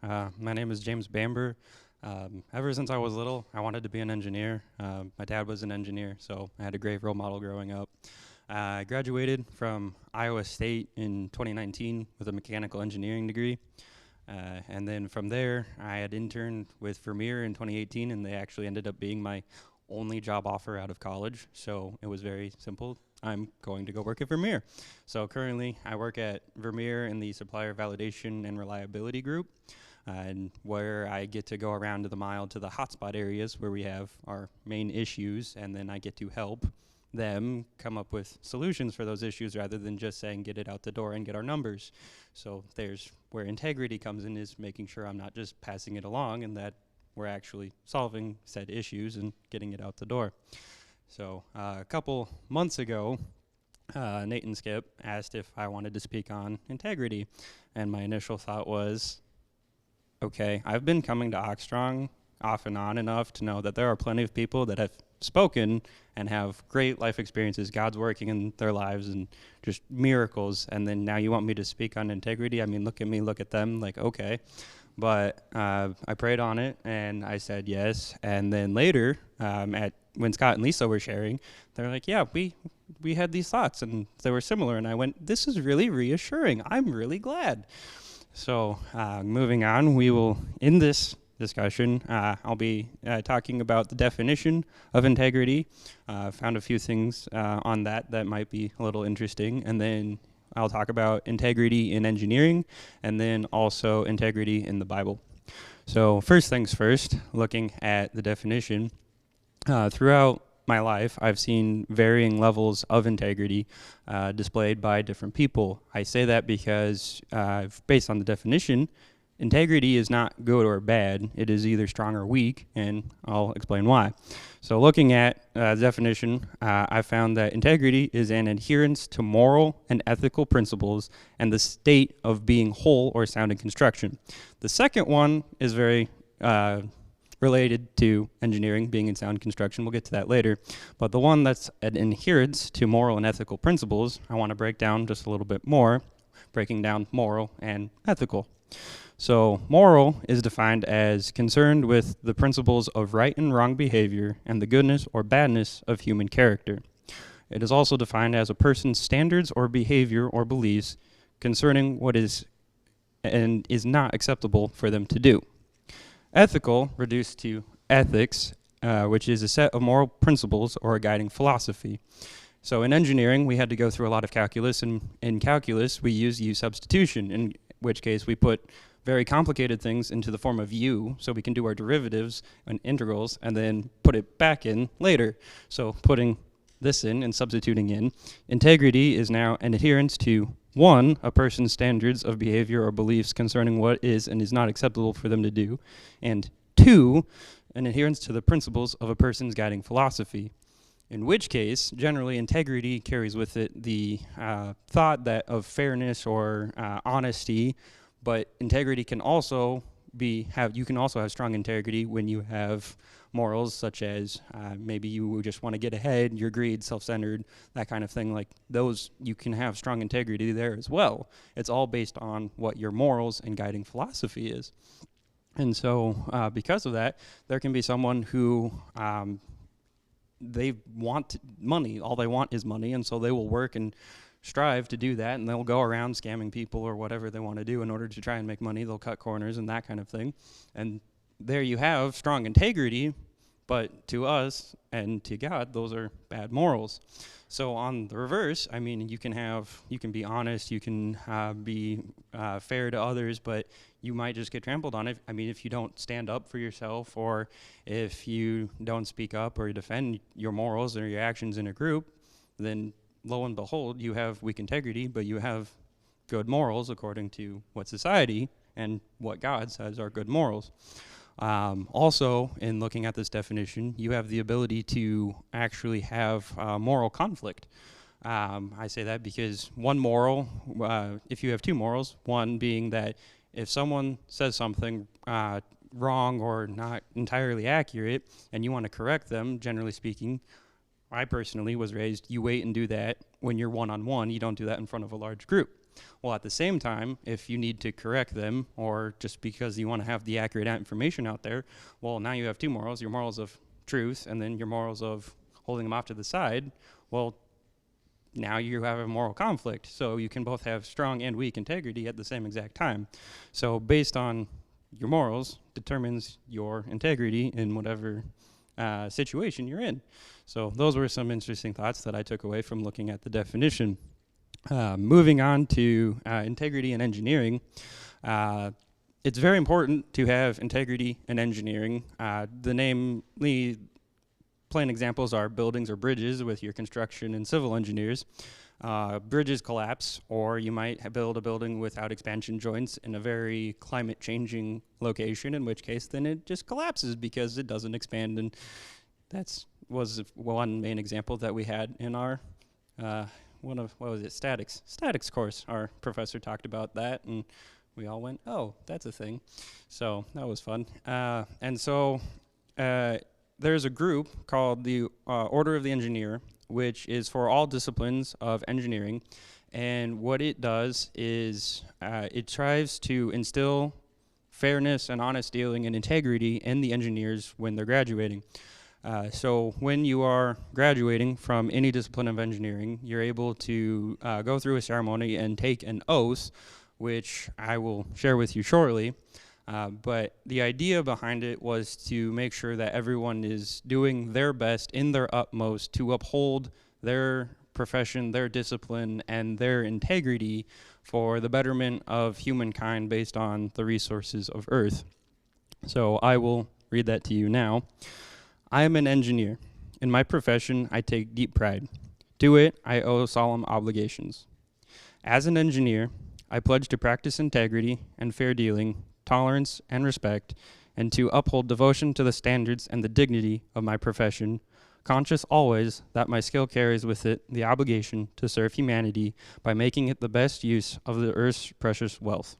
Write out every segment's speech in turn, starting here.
My name is James Bamber. Ever since I was little, I wanted to be an engineer. My dad was an engineer, so I had a great role model growing up. I graduated from Iowa State in 2019 with a mechanical engineering degree. And then from there, I had interned with Vermeer in 2018, and they actually ended up being my only job offer out of college. So it was very simple. I'm going to go work at Vermeer. So currently, I work at Vermeer in the supplier validation and reliability group, and where I get to go around to the mile to the hotspot areas where we have our main issues, and then I get to help them come up with solutions for those issues rather than just saying get it out the door and get our numbers. So there's where integrity comes in, is making sure I'm not just passing it along and that we're actually solving said issues and getting it out the door. So a couple months ago, Nate and Skip asked if I wanted to speak on integrity, and my initial thought was, okay, I've been coming to Oxstrong off and on enough to know that there are plenty of people that have spoken and have great life experiences. God's working in their lives and just miracles. And then now you want me to speak on integrity? I mean, look at me, look at them, like, okay. But I prayed on it and I said yes. And then later, when Scott and Lisa were sharing, they're like, yeah, we had these thoughts and they were similar. And I went, this is really reassuring. I'm really glad. So moving on, we will, in this discussion, I'll be talking about the definition of integrity. Found a few things on that might be a little interesting. And then I'll talk about integrity in engineering and then also integrity in the Bible. So first things first, looking at the definition, throughout my life, I've seen varying levels of integrity displayed by different people. I say that because, based on the definition, integrity is not good or bad. It is either strong or weak, and I'll explain why. So looking at the definition, I found that integrity is an adherence to moral and ethical principles and the state of being whole or sound in construction. The second one is very related to engineering, being in sound construction. We'll get to that later. But the one that's an adherence to moral and ethical principles, I want to break down just a little bit more, breaking down moral and ethical. So moral is defined as concerned with the principles of right and wrong behavior and the goodness or badness of human character. It is also defined as a person's standards or behavior or beliefs concerning what is and is not acceptable for them to do. Ethical, reduced to ethics, which is a set of moral principles or a guiding philosophy. So in engineering, we had to go through a lot of calculus, and in calculus, we use U substitution, in which case we put very complicated things into the form of U, so we can do our derivatives and integrals, and then put it back in later. So putting this in and substituting in. Integrity is now an adherence to, 1, a person's standards of behavior or beliefs concerning what is and is not acceptable for them to do, and 2, an adherence to the principles of a person's guiding philosophy. In which case, generally, integrity carries with it the thought that of fairness or honesty, but integrity can also you can also have strong integrity when you have morals such as maybe you just want to get ahead, you're greed, self-centered, that kind of thing. Like those, you can have strong integrity there as well. It's all based on what your morals and guiding philosophy is. And so because of that, there can be someone who they want money. All they want is money, and so they will work and strive to do that, and they'll go around scamming people or whatever they want to do in order to try and make money. They'll cut corners and that kind of thing. And there you have strong integrity, but to us and to God, those are bad morals. So on the reverse, I mean, you can be honest, you can be fair to others, but you might just get trampled on it. I mean, if you don't stand up for yourself, or if you don't speak up or defend your morals or your actions in a group, then lo and behold, you have weak integrity, but you have good morals according to what society and what God says are good morals. Also, in looking at this definition, you have the ability to actually have moral conflict. I say that because one moral, if you have two morals, one being that if someone says something wrong or not entirely accurate and you want to correct them, generally speaking, I personally was raised, you wait and do that when you're one-on-one. You don't do that in front of a large group. Well, at the same time, if you need to correct them or just because you want to have the accurate information out there, well, now you have two morals, your morals of truth and then your morals of holding them off to the side. Well, now you have a moral conflict. So you can both have strong and weak integrity at the same exact time. So based on your morals determines your integrity in whatever situation you're in. So those were some interesting thoughts that I took away from looking at the definition. Moving on to integrity in engineering, it's very important to have integrity in engineering. The plain examples are buildings or bridges with your construction and civil engineers. Bridges collapse, or you might build a building without expansion joints in a very climate-changing location, in which case then it just collapses because it doesn't expand. And was one main example that we had in our statics course. Our professor talked about that, and we all went, oh, that's a thing. So that was fun. There's a group called the Order of the Engineer, which is for all disciplines of engineering. And what it does is it tries to instill fairness and honest dealing and integrity in the engineers when they're graduating. So when you are graduating from any discipline of engineering, you're able to go through a ceremony and take an oath, which I will share with you shortly. But the idea behind it was to make sure that everyone is doing their best in their utmost to uphold their profession, their discipline, and their integrity for the betterment of humankind based on the resources of Earth. So I will read that to you now. I am an engineer. In my profession, I take deep pride. To it, I owe solemn obligations. As an engineer, I pledge to practice integrity and fair dealing, tolerance and respect, and to uphold devotion to the standards and the dignity of my profession, conscious always that my skill carries with it the obligation to serve humanity by making it the best use of the earth's precious wealth.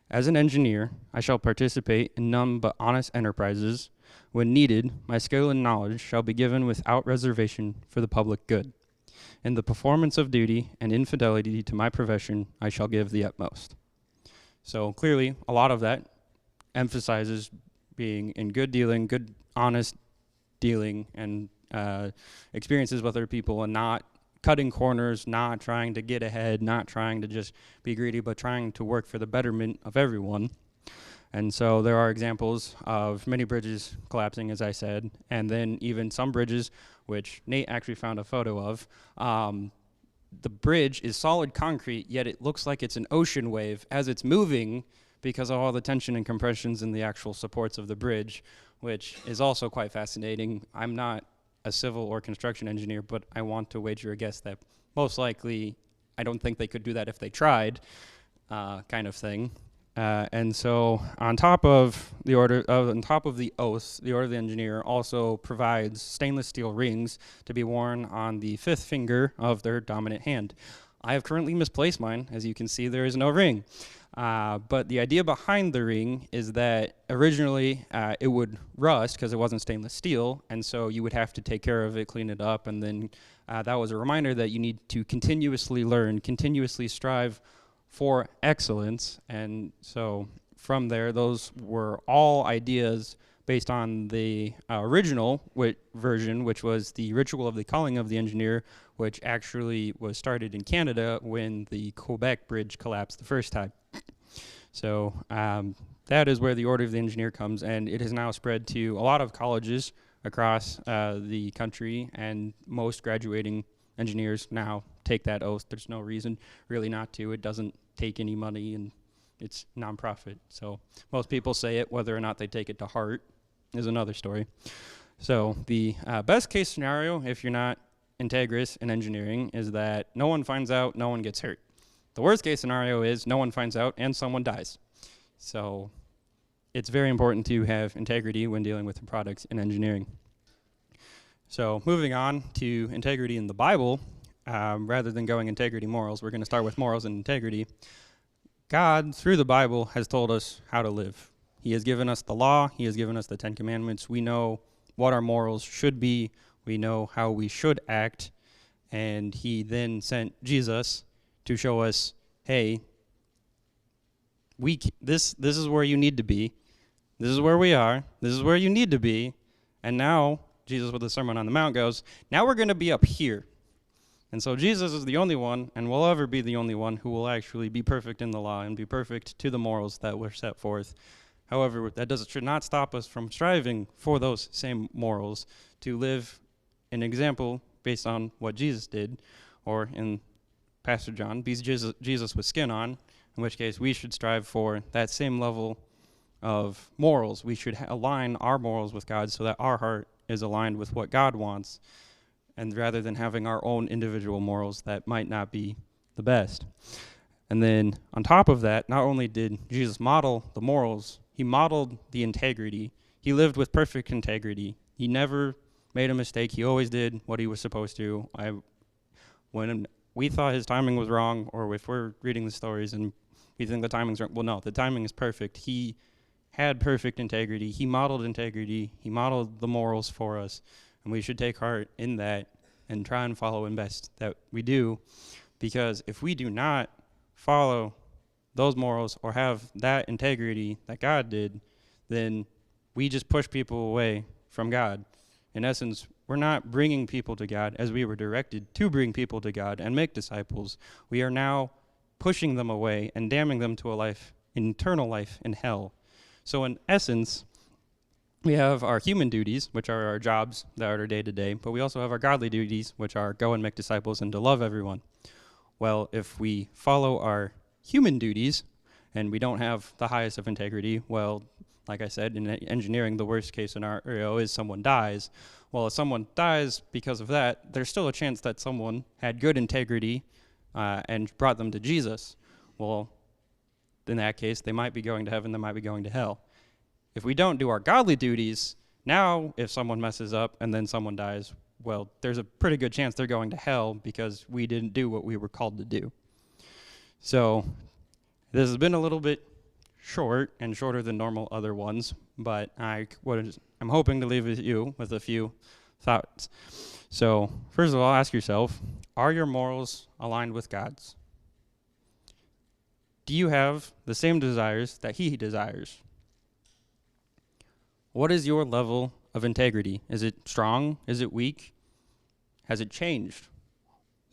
As an engineer, I shall participate in none but honest enterprises. When needed, my skill and knowledge shall be given without reservation for the public good. In the performance of duty and infidelity to my profession, I shall give the utmost. So clearly, a lot of that emphasizes being in good dealing, good, honest dealing, and experiences with other people, and not cutting corners, not trying to get ahead, not trying to just be greedy, but trying to work for the betterment of everyone. And so there are examples of many bridges collapsing, as I said, and then even some bridges, which Nate actually found a photo of. The bridge is solid concrete, yet it looks like it's an ocean wave as it's moving because of all the tension and compressions in the actual supports of the bridge, which is also quite fascinating. I'm not a civil or construction engineer, but I want to wager a guess that most likely I don't think they could do that if they tried, kind of thing. And so on top of the oath, the Order of the Engineer also provides stainless steel rings to be worn on the fifth finger of their dominant hand. I have currently misplaced mine. As you can see, there is no ring. But the idea behind the ring is that originally it would rust because it wasn't stainless steel, and so you would have to take care of it, clean it up, and then that was a reminder that you need to continuously learn, continuously strive for excellence. And so from there, those were all ideas based on the original version, which was the ritual of the calling of the engineer, which actually was started in Canada when the Quebec Bridge collapsed the first time. So that is where the Order of the Engineer comes, and it has now spread to a lot of colleges across the country, and most graduating engineers now take that oath. There's no reason really not to. It doesn't take any money, and it's nonprofit. So most people say it. Whether or not they take it to heart is another story. So the best case scenario, if you're not integrous in engineering, is that no one finds out, no one gets hurt. The worst case scenario is no one finds out and someone dies. So it's very important to have integrity when dealing with the products in engineering. So moving on to integrity in the Bible, rather than going integrity morals, we're going to start with morals and integrity. God, through the Bible, has told us how to live. He has given us the law. He has given us the 10 Commandments. We know what our morals should be. We know how we should act. And he then sent Jesus to show us hey, this is where you need to be. This is where we are. This is where you need to be. And now, Jesus with the Sermon on the Mount goes, now we're going to be up here. And so Jesus is the only one, and will ever be the only one, who will actually be perfect in the law and be perfect to the morals that were set forth. However, should not stop us from striving for those same morals, to live an example based on what Jesus did, or in Pastor John, be Jesus with skin on, in which case we should strive for that same level of morals. We should align our morals with God so that our heart is aligned with what God wants, and rather than having our own individual morals that might not be the best. And then on top of that, not only did Jesus model the morals, he modeled the integrity. He lived with perfect integrity. He never made a mistake. He always did what he was supposed to. When we thought his timing was wrong, or if we're reading the stories and we think the timing's wrong, well, no, the timing is perfect. He had perfect integrity. He modeled integrity. He modeled the morals for us. And we should take heart in that and try and follow in best that we do. Because if we do not follow those morals or have that integrity that God did, then we just push people away from God. In essence, we're not bringing people to God as we were directed to bring people to God and make disciples. We are now pushing them away and damning them to an eternal life in hell. So in essence, we have our human duties, which are our jobs that are our day-to-day, but we also have our godly duties, which are go and make disciples and to love everyone. Well, if we follow our human duties and we don't have the highest of integrity, well, like I said, in engineering, the worst case scenario is someone dies. Well, if someone dies because of that, there's still a chance that someone had good integrity and brought them to Jesus. Well, in that case, they might be going to heaven, they might be going to hell. If we don't do our godly duties, now if someone messes up and then someone dies, well, there's a pretty good chance they're going to hell because we didn't do what we were called to do. So this has been a little bit short and shorter than normal other ones, but I'm hoping to leave you with a few thoughts. So first of all, ask yourself, are your morals aligned with God's? Do you have the same desires that He desires? What is your level of integrity? Is it strong? Is it weak? Has it changed?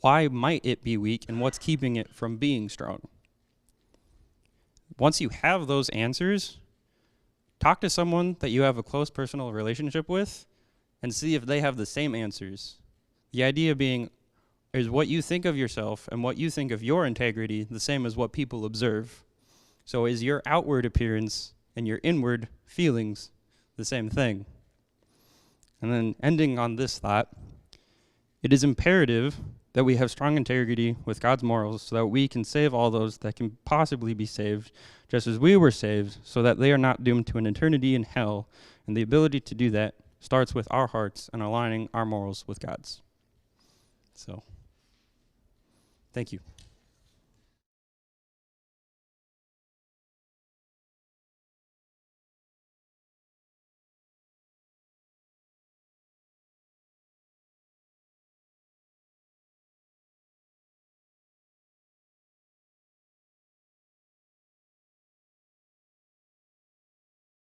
Why might it be weak, and what's keeping it from being strong? Once you have those answers, talk to someone that you have a close personal relationship with and see if they have the same answers. The idea being, is what you think of yourself and what you think of your integrity the same as what people observe? So is your outward appearance and your inward feelings the same thing? And then ending on this thought, it is imperative that we have strong integrity with God's morals so that we can save all those that can possibly be saved, just as we were saved, so that they are not doomed to an eternity in hell. And the ability to do that starts with our hearts and aligning our morals with God's. So, thank you.